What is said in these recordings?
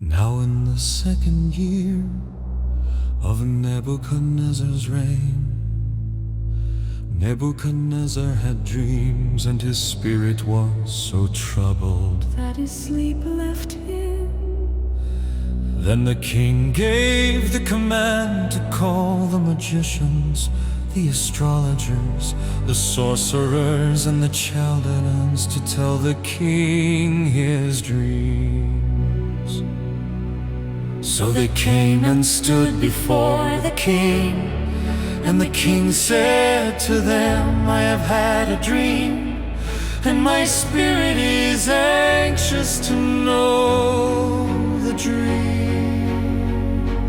Now in the second year of Nebuchadnezzar's reign, Nebuchadnezzar had dreams, and his spirit was so troubled that his sleep left him. Then the king gave the command to call the magicians, the astrologers, the sorcerers, and the Chaldeans to tell the king his dreams. So they came and stood before the king, and the king said to them, I have had a dream, and my spirit is anxious to know the dream.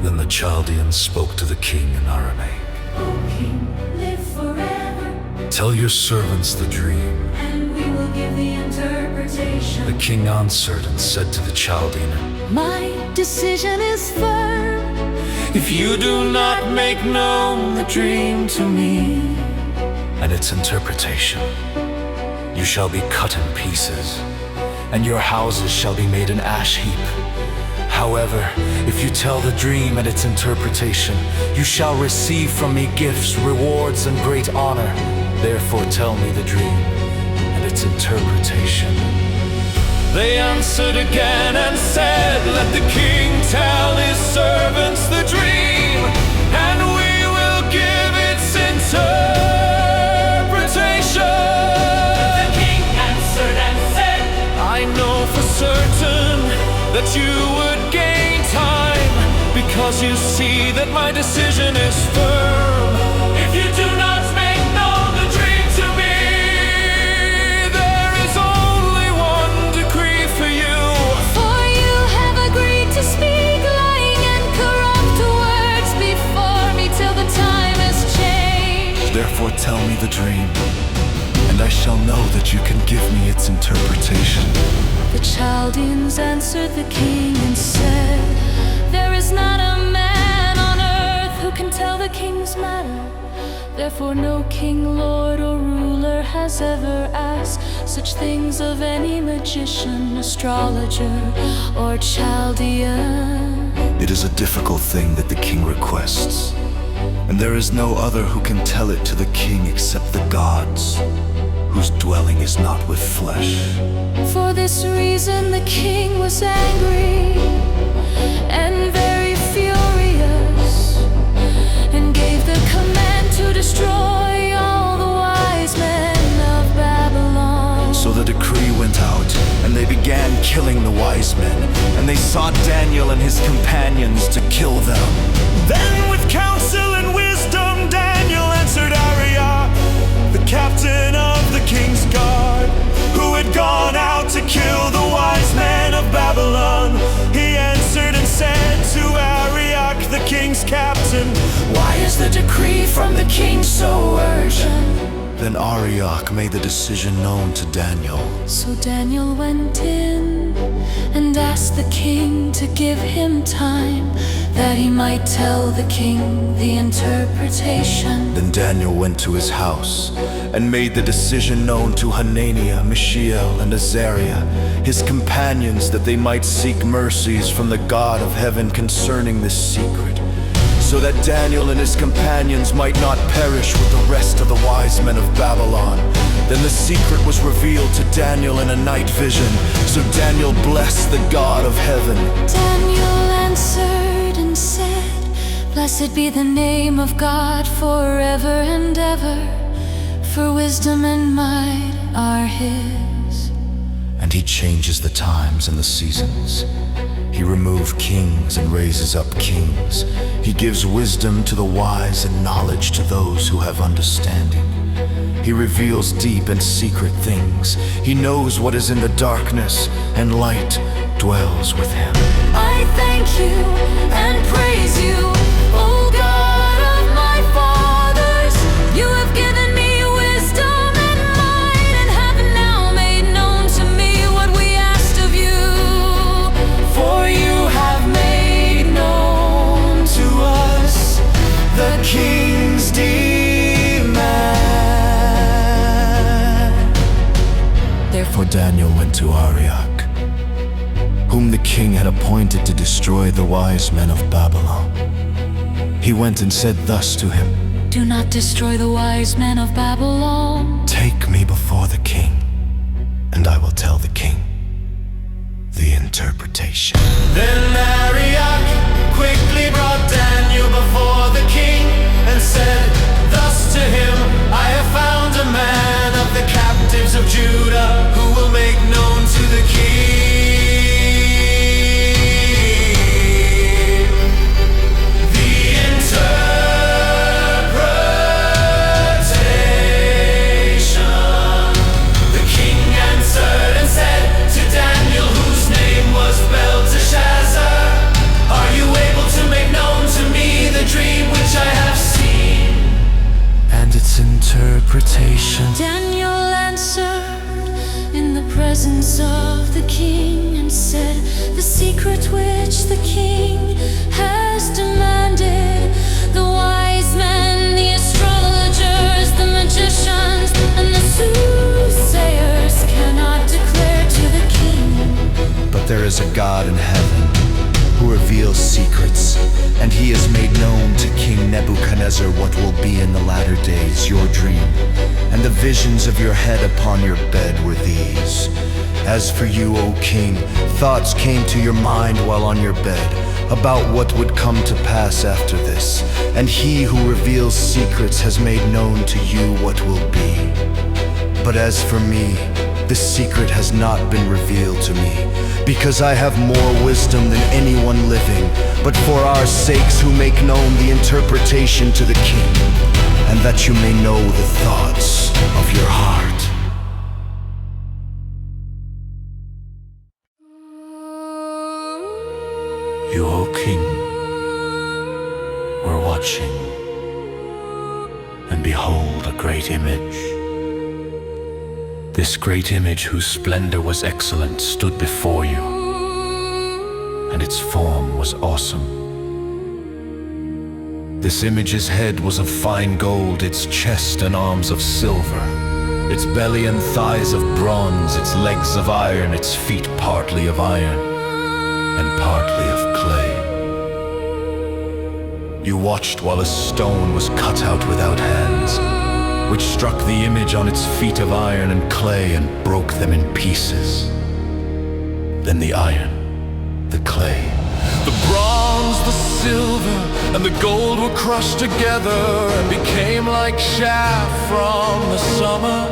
Then the Chaldeans spoke to the king in Aramaic. O king, live forever, Tell your servants the dream. and we will give the interpretation. The king answered and said to the Chaldean, My decision is firm. If you do not make known the dream to me and its interpretation, you shall be cut in pieces, and your houses shall be made an ash heap. However, if you tell the dream and its interpretation, you shall receive from me gifts, rewards, and great honor. Therefore tell me the dream and its interpretation. They answered again and said, Let the king tell his servants the dream, and we will give its interpretation. The king answered and said, I know for certain that you would gain time, because you see that my decision is firm. If you do not make known the dream to me, there is only one decree for you. For you have agreed to speak lying and corrupt words before me till the time has changed. Therefore tell me the dream, and I shall know that you can give me its interpretation. The Chaldeans answered the king and said, There is not a man on earth who can tell the king's matter. Therefore no king, lord, or ruler has ever asked such things of any magician, astrologer, or Chaldean. It is a difficult thing that the king requests, and there is no other who can tell it to the king except the gods, whose dwelling is not with flesh. For this reason the king was angry and very furious, and gave the command to destroy all the wise men of Babylon. So the decree went out, and they began killing the wise men, and they sought Daniel and his companions to kill them. Then with counsel and wisdom Daniel answered Arioch, the captain of the king's guard, who had gone out to kill the wise men of Babylon. He answered and said to Arioch, the king's captain, Why is the decree from the king so urgent? Then Arioch made the decision known to Daniel. So Daniel went in and asked the king to give him time, that he might tell the king the interpretation. Then Daniel went to his house and made the decision known to Hananiah, Mishael, and Azariah, his companions, that they might seek mercies from the God of heaven concerning this secret, so that Daniel and his companions might not perish with the rest of the wise men of Babylon. Then the secret was revealed to Daniel in a night vision. So Daniel blessed the God of heaven. Daniel answered and said, Blessed be the name of God forever and ever, for wisdom and might are his. And he changes the times and the seasons. He removes kings and raises up kings. He gives wisdom to the wise and knowledge to those who have understanding. He reveals deep and secret things. He knows what is in the darkness, and light dwells with him. I thank you and praise you, O God of my fathers. You have given me wisdom and might, and have now made known to me what we asked of you. For you have made known to us the king's demand. Therefore Daniel went to Arioch whom the king had appointed to destroy the wise men of Babylon. He went and said thus to him, Do not destroy the wise men of Babylon. Take me before the king, and I will tell the king the interpretation. Then Arioch quickly brought Daniel before the king and said thus to him, I have found a man of the captives of Judah who will make known to the king the interpretation. The king answered and said to Daniel, whose name was Belteshazzar, Are you able to make known to me the dream which I have seen And its interpretation. Daniel answered in the presence of the king and said, The secret which the king has demanded, the wise men, the astrologers, the magicians, and the soothsayers cannot declare to the king. But there is a God in heaven who reveals secrets, and he has made known to King Nebuchadnezzar what will be in the latter days, your dream. And the visions of your head upon your bed were these. As for you, O king, thoughts came to your mind while on your bed about what would come to pass after this. And he who reveals secrets has made known to you what will be. But as for me, this secret has not been revealed to me, because I have more wisdom than anyone living, but for our sakes who make known the interpretation to the king, and that you may know the thoughts of your heart. You, O king, were watching, and behold, a great image. This great image, whose splendor was excellent, stood before you, and its form was awesome. This image's head was of fine gold, its chest and arms of silver, its belly and thighs of bronze, its legs of iron, its feet partly of iron and partly of clay. You watched while a stone was cut out without hands, which struck the image on its feet of iron and clay and broke them in pieces. Then the iron, the clay, the bronze, the silver, and the gold were crushed together and became like chaff from the summer.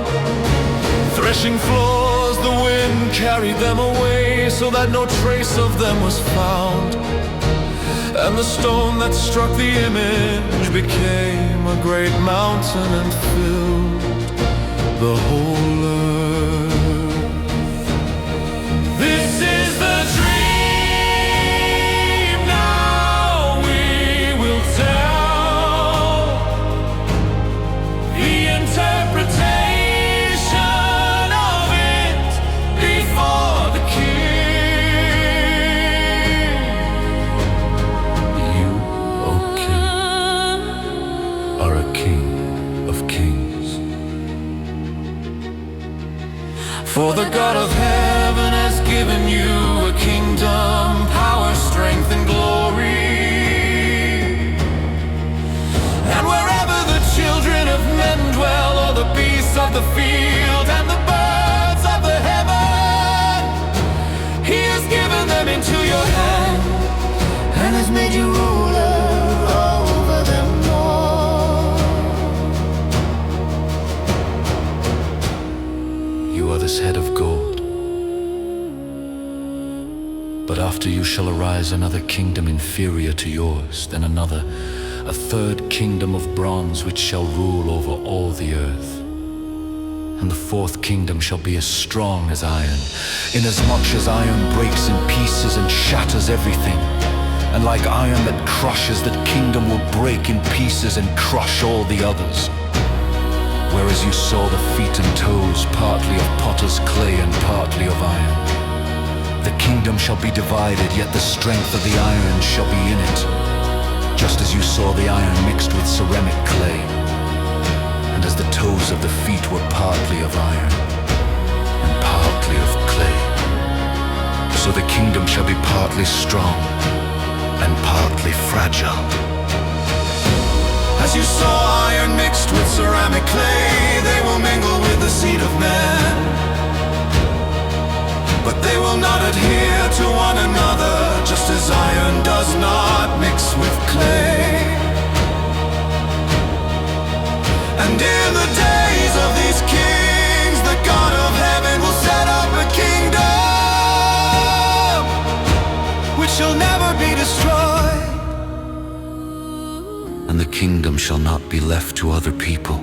Threshing floors, the wind carried them away, so that no trace of them was found. And the stone that struck the image became a great mountain and filled the whole earth. This is the dream, now we will tell the interpretation of it before the king. You, O king, are a king of kings. For the God of heaven has given you a kingdom, power, strength, and glory. And wherever the children of men dwell, or the beasts of the field and the birds of the heaven, he has given them into your hand and has made you ruler over them all. You are this head of gold, but after you shall arise another kingdom inferior to yours, then another, a third kingdom of bronze, which shall rule over all the earth. And the fourth kingdom shall be as strong as iron, inasmuch as iron breaks in pieces and shatters everything. And like iron that crushes, that kingdom will break in pieces and crush all the others. Whereas you saw the feet and toes, partly of potter's clay and partly of iron. The kingdom shall be divided, yet the strength of the iron shall be in it, just as you saw the iron mixed with ceramic clay. And as the toes of the feet were partly of iron and partly of clay, so So the kingdom shall be partly strong and partly fragile. As you saw iron mixed with ceramic clay, they will mingle with the seed of man. But they will not adhere to one another, just as iron does not mix with clay. And in the days of these kings, the God of heaven will set up a kingdom which shall never be destroyed. And the kingdom shall not be left to other people.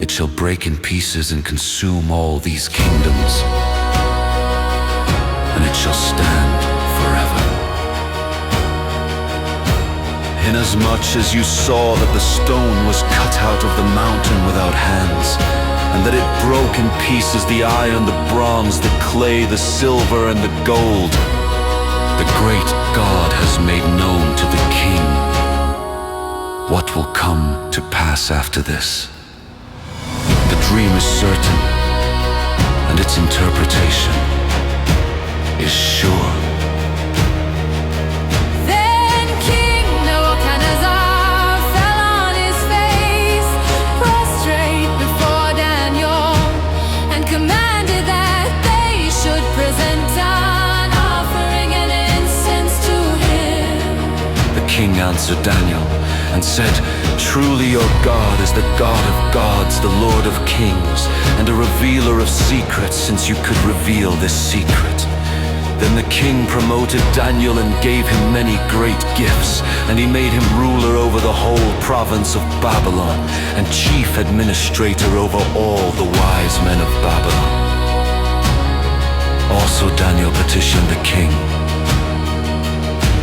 It shall break in pieces and consume all these kingdoms, and it shall stand forever. Inasmuch as you saw that the stone was cut out of the mountain without hands, and that it broke in pieces the iron, the bronze, the clay, the silver, and the gold, the great God has made known to the king what will come to pass after this. The dream is certain, and its interpretation is sure. Then King Nebuchadnezzar fell on his face, prostrate before Daniel, and commanded that they should present an offering and incense to him. The king answered Daniel and said, "Truly your God is the God of gods, the Lord of kings, and a revealer of secrets, since you could reveal this secret." Then the king promoted Daniel and gave him many great gifts, and he made him ruler over the whole province of Babylon, and chief administrator over all the wise men of Babylon. Also Daniel petitioned the king,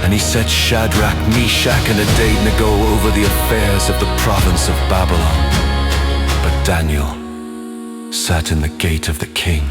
and he set Shadrach, Meshach, and Abednego over the affairs of the province of Babylon. But Daniel sat in the gate of the king.